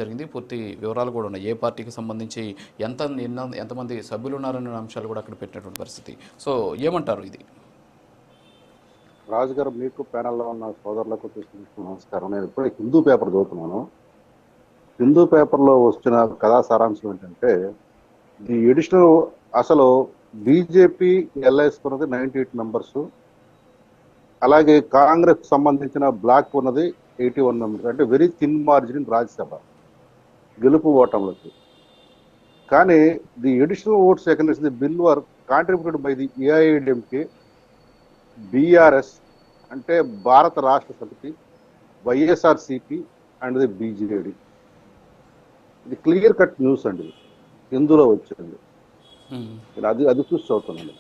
జరిగింది. పూర్తి వివరాలు కూడా ఉన్నాయి. ఏ పార్టీకి సంబంధించి ఎంతమంది సభ్యులు ఉన్నారనే అంశాలు కూడా అక్కడ పెట్టినటువంటి పరిస్థితి. సో ఏమంటారు ఇది? రాజు గారు, మీకు ప్యానెల్లో ఉన్న సోదరులకు చూసిన నమస్కారం. నేను ఇప్పుడే హిందూ పేపర్ చదువుతున్నాను. హిందూ పేపర్లో వచ్చిన కథా సారాంశం ఏంటంటే, ది ఎడిషనల్ అసలు బీజేపీ ఎల్ఐసుకున్నది 98 మెంబర్స్, అలాగే కాంగ్రెస్ సంబంధించిన బ్లాక్ ఉన్నది 81 మెంబర్స్. అంటే very thin margin in Rajya Sabha గెలుపు ఓటంలోకి. కానీ the additional votes against the bill were contributed by the AIADMK, BRS అంటే Bharat Rashtra Samithi, YSRCP and the BJD. ఇది క్లియర్ కట్ న్యూస్ అండి, హిందూలో వచ్చింది. అది చూసి చదువుతున్నాను.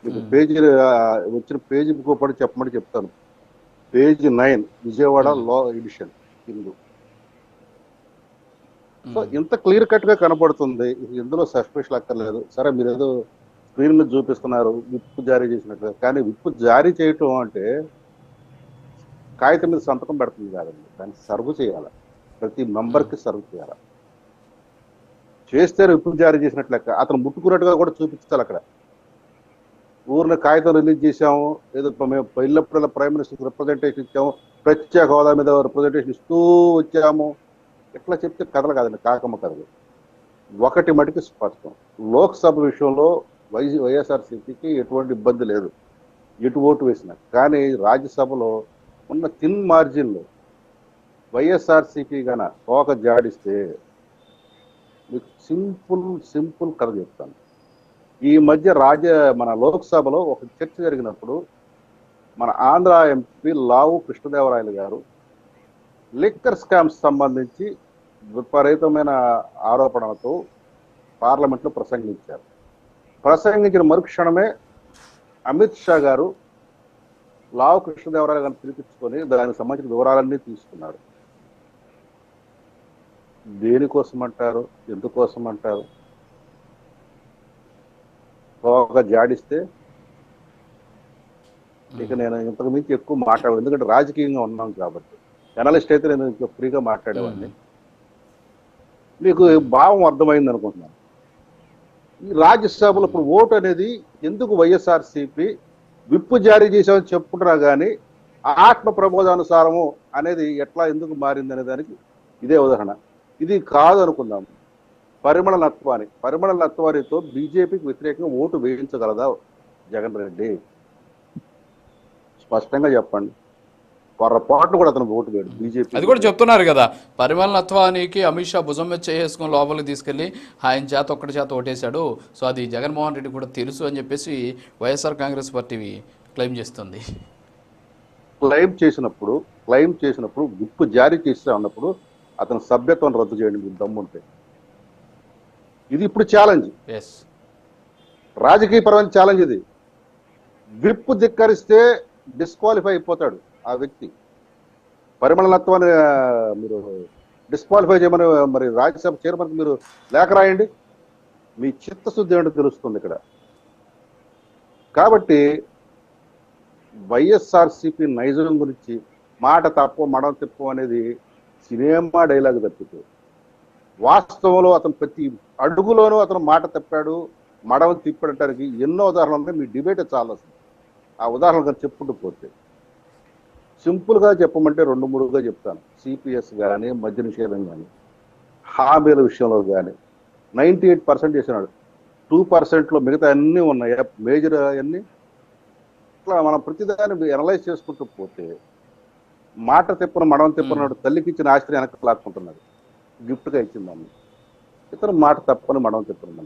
మీకు పేజీ వచ్చిన పేజీ పాటు చెప్పమని చెప్తాను. పేజ్ 9 విజయవాడ లా ఎడిషన్ హిందూ. సో ఇంత క్లియర్ కట్ గా కనబడుతుంది, ఇందులో సస్పెషల్ అక్కర్లేదు. సరే, మీరు ఏదో స్క్రీన్ మీద చూపిస్తున్నారు విప్ జారీ చేసినట్టు, కానీ విప్ జారీ చేయటం అంటే కాగితం మీద సంతకం పెడుతుంది కాదండి, దాన్ని సర్వ్ చేయాలి, ప్రతి మెంబర్కి సర్వ్ చేయాలి. చేస్తే విప్ జారీ చేసినట్లు లెక్క. అతను ముట్టుకున్నట్టుగా కూడా చూపించాలి అక్కడ. ఊరిని కాగితం రిలీజ్ చేసాము, ఏదో మేము వెళ్ళినప్పుడల్లా ప్రైమ్ మినిస్టర్ రిప్రజెంటేషన్ ఇచ్చాము, ప్రత్యేక హోదా మీద రిప్రజెంటేషన్ ఇస్తూ వచ్చాము, ఎట్లా చెప్తే కథలు కాదండి, కాకమ్మ కథలు. ఒకటి మటుకు స్పష్టం, లోక్సభ విషయంలో వైఎస్ఆర్సీపీకి ఎటువంటి ఇబ్బంది లేదు, ఎటు ఓటు వేసిన. కానీ రాజ్యసభలో ఉన్న థిన్ మార్జిన్లో వైఎస్ఆర్సీపీ గన తోక జాడిస్తే మీకు సింపుల్ కథ చెప్తాను. ఈ మధ్య మన లోక్సభలో ఒక చర్చ జరిగినప్పుడు మన ఆంధ్ర ఎంపీ లావు కృష్ణదేవరాయలు గారు లిక్కర్ స్కామ్స్ సంబంధించి విపరీతమైన ఆరోపణలతో పార్లమెంట్లో ప్రసంగించారు. ప్రసంగించిన మరుక్షణమే అమిత్ షా గారు లావు కృష్ణదేవరాయలు గారిని పిలిపించుకొని దానికి సంబంధించిన వివరాలన్నీ తీసుకున్నారు. దేనికోసం అంటారు, ఎందుకోసం అంటారు? బాగా జాడిస్తే ఇక నేను ఇంతకు మించి ఎక్కువ మాట్లాడదు, ఎందుకంటే రాజకీయంగా ఉన్నాం కాబట్టి. జర్నలిస్ట్ అయితే నేను ఇంకా ఫ్రీగా మాట్లాడేవాడిని. మీకు భావం అర్థమైంది అనుకుంటున్నాను. ఈ రాజ్యసభలో ఇప్పుడు ఓటు అనేది ఎందుకు వైఎస్ఆర్సీపీ విప్పు జారీ చేసామని చెప్పుకుంటున్నా కానీ ఆత్మ ప్రబోధానుసారము అనేది ఎట్లా ఎందుకు మారింది అనే దానికి ఇదే ఉదాహరణ. ఇది కాదు అనుకుందాం, పరిమళ నత్వానితో బీజేపీకి వ్యతిరేకంగా ఓటు వేయించగలదా జగన్ రెడ్డి? స్పష్టంగా చెప్పండి. పొరపాటు కూడా అతను ఓటు వేయడు బీజేపీ. అది కూడా చెప్తున్నారు కదా, పరిమళ నత్వానికి అమిత్ షా భుజం మీద చేసుకుని లోపలికి తీసుకెళ్లి ఆయన చేత ఒక్కటి చేత ఓటేశాడు. సో అది జగన్మోహన్ రెడ్డి కూడా తెలుసు అని చెప్పేసి వైఎస్ఆర్ కాంగ్రెస్ పార్టీ క్లెయిమ్ చేస్తుంది. క్లెయిమ్ చేసినప్పుడు విప్పు జారీ చేస్తా ఉన్నప్పుడు అతను సభ్యత్వం రద్దు చేయండి మీకు దమ్ముంటే. ఇది ఇప్పుడు ఛాలెంజ్, రాజకీయపరమైన ఛాలెంజ్. ఇది విప్పు ధిక్కరిస్తే డిస్క్వాలిఫై అయిపోతాడు ఆ వ్యక్తి. పరిమళనత్వాన్ని మీరు డిస్క్వాలిఫై చేయమని మరి రాజ్యసభ చైర్మన్కి మీరు లేఖ రాయండి, మీ చిత్తశుద్ధి ఏంటో తెలుస్తుంది ఇక్కడ. కాబట్టి వైఎస్ఆర్సీపీ నైజం గురించి మాట తప్పు మడం తిప్పు అనేది సినిమా డైలాగ్ తప్పితే వాస్తవంలో అతను ప్రతి అడుగులోనూ అతను మాట తప్పాడు, మడవ తిప్పడానికి ఎన్నో ఉదాహరణలు ఉన్నాయి. మీ డిబేట్ చాలా, ఆ ఉదాహరణలు చెప్పుకుంటూ పోతే సింపుల్గా చెప్పమంటే 2-3గా చెప్తాను. సిపిఎస్ కానీ, మద్య నిషేధం కానీ, హామీల విషయంలో కానీ 98% చేసినాడు. 2%లో మిగతా అన్నీ ఉన్నాయి, మేజర్ అన్నీ. ఇట్లా మనం ప్రతిదాన్ని అనలైజ్ చేసుకుంటూ పోతే మాట తిప్పను మడవ తిప్పనాడు, తల్లికి ఇచ్చిన ఆస్తిని వెనక్కి లాక్కుంటున్నాడు, గిఫ్ట్గా ఇచ్చిందాన్ని. ఇతను మాట తప్పని మడవ తిప్పను.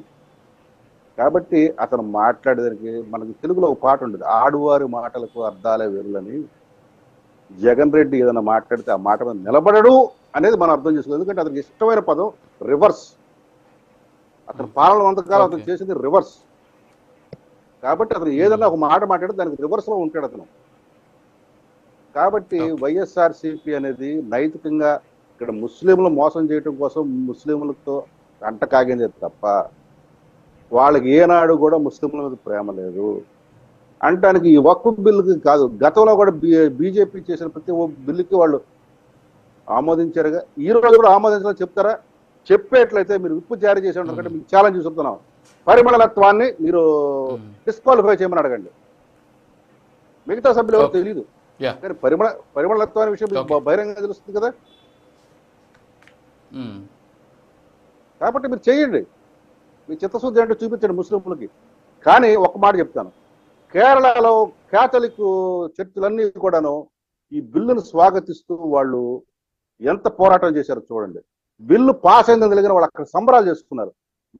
కాబట్టి అతను మాట్లాడేదానికి మనకి తెలుగులో ఒక పాట ఉండేది, ఆడువారి మాటలకు అర్థాలే వేరులని. జగన్ రెడ్డి ఏదైనా మాట్లాడితే ఆ మాట మీద నిలబడడు అనేది మనం అర్థం చేసుకోవాలి. ఎందుకంటే అతనికి ఇష్టమైన పదం రివర్స్. అతను పాలన అంతకాలం అతను చేసింది రివర్స్. కాబట్టి అతను ఏదన్నా ఒక మాట మాట్లాడితే దానికి రివర్స్లో ఉంటాడు అతను. కాబట్టి వైఎస్ఆర్సీపీ అనేది నైతికంగా ఇక్కడ ముస్లింలు మోసం చేయడం కోసం ముస్లింలతో అంట కాగిందే తప్ప వాళ్ళకి ఏనాడు కూడా ముస్లింల మీద ప్రేమ లేదు అంటానికి. ఈ వక్ఫ్ బిల్లుకి కాదు, గతంలో కూడా బీజేపీ చేసిన ప్రతి బిల్లుకి వాళ్ళు ఆమోదించారుగా. ఈ రోజు కూడా ఆమోదించాలని చెప్తారా? చెప్పేట్లయితే మీరు విప్పు జారీ చేసి ఉంటారు కంటే మీకు ఛాలెంజ్ చూస్తున్నాం. పరిమళత్వాన్ని మీరు డిస్క్వాలిఫై చేయమని అడగండి. మిగతా సభ్యులు ఎవరు తెలియదు, కానీ పరిమళత్వాన్ని విషయం బహిరంగంగా తెలుస్తుంది కదా. కాబట్టి మీరు చేయండి, మీ చిత్తశుద్ధి అంటే చూపించండి ముస్లింలకి. కానీ ఒక మాట చెప్తాను, కేరళలో క్యాథలిక్ చర్చిలన్నీ కూడాను ఈ బిల్లును స్వాగతిస్తూ వాళ్ళు ఎంత పోరాటం చేశారో చూడండి. బిల్లు పాస్ అయిందని తెలియని వాళ్ళు అక్కడ సంబరాలు చేసుకున్నారు.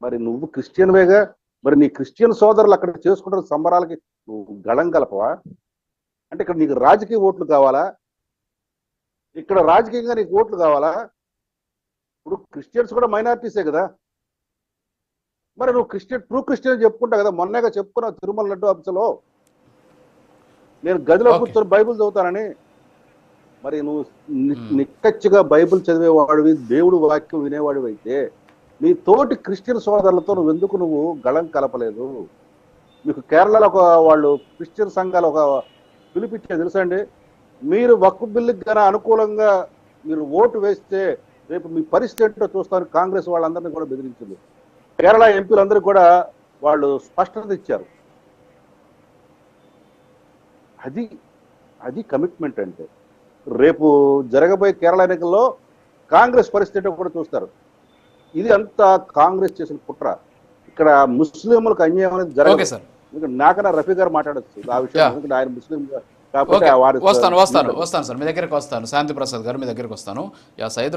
మరి నువ్వు క్రిస్టియన్వేగా, మరి నీ క్రిస్టియన్ సోదరులు అక్కడ చేసుకుంటున్న సంబరాలకి నువ్వు గళం కలపవా? అంటే ఇక్కడ నీకు రాజకీయ ఓట్లు కావాలా? ఇక్కడ రాజకీయంగా నీకు ఓట్లు కావాలా? ఇప్పుడు క్రిస్టియన్స్ కూడా మైనారిటీసే కదా. మరి నువ్వు ట్రూ క్రిస్టియన్ చెప్పుకుంటావు కదా. మొన్నగా చెప్పుకున్నావు తిరుమల లడ్డు ఆఫీసులో, నేను గదిలో కూర్చొని బైబిల్ చదువుతానని. మరి నువ్వు నిక్కచ్చిగా బైబిల్ చదివేవాడివి, దేవుడు వాక్యం వినేవాడివి అయితే నీ తోటి క్రిస్టియన్ సోదరులతో నువ్వు ఎందుకు గళం కలపలేదు? మీకు కేరళలో వాళ్ళు క్రిస్టియన్ సంఘాలు ఒక పిలిపించే తెలుసా అండి, మీరు వక్ఫ్ బిల్లుకి గన అనుకూలంగా మీరు ఓటు వేస్తే రేపు మీ పరిస్థితి ఏంటో చూస్తాను. కాంగ్రెస్ వాళ్ళందరినీ కూడా బెదిరించింది. కేరళ ఎంపీలందరికీ కూడా వాళ్ళు స్పష్టత ఇచ్చారు. అది కమిట్మెంట్ అంటే. రేపు జరగబోయే కేరళ ఎన్నికల్లో కాంగ్రెస్ పరిస్థితి కూడా చూస్తారు. ఇది అంతా కాంగ్రెస్ చేసిన కుట్ర. ఇక్కడ ముస్లింలకు అన్యాయం అనేది జరగదు. నాకన్నా రఫీ గారు మాట్లాడచ్చు ఆ విషయం, ఎందుకంటే ఆయన ముస్లిం కాబట్టి వస్తాను సార్, మీ దగ్గరికి వస్తాను. శాంతి ప్రసాద్ గారు మీ దగ్గరికి వస్తాను. సైద్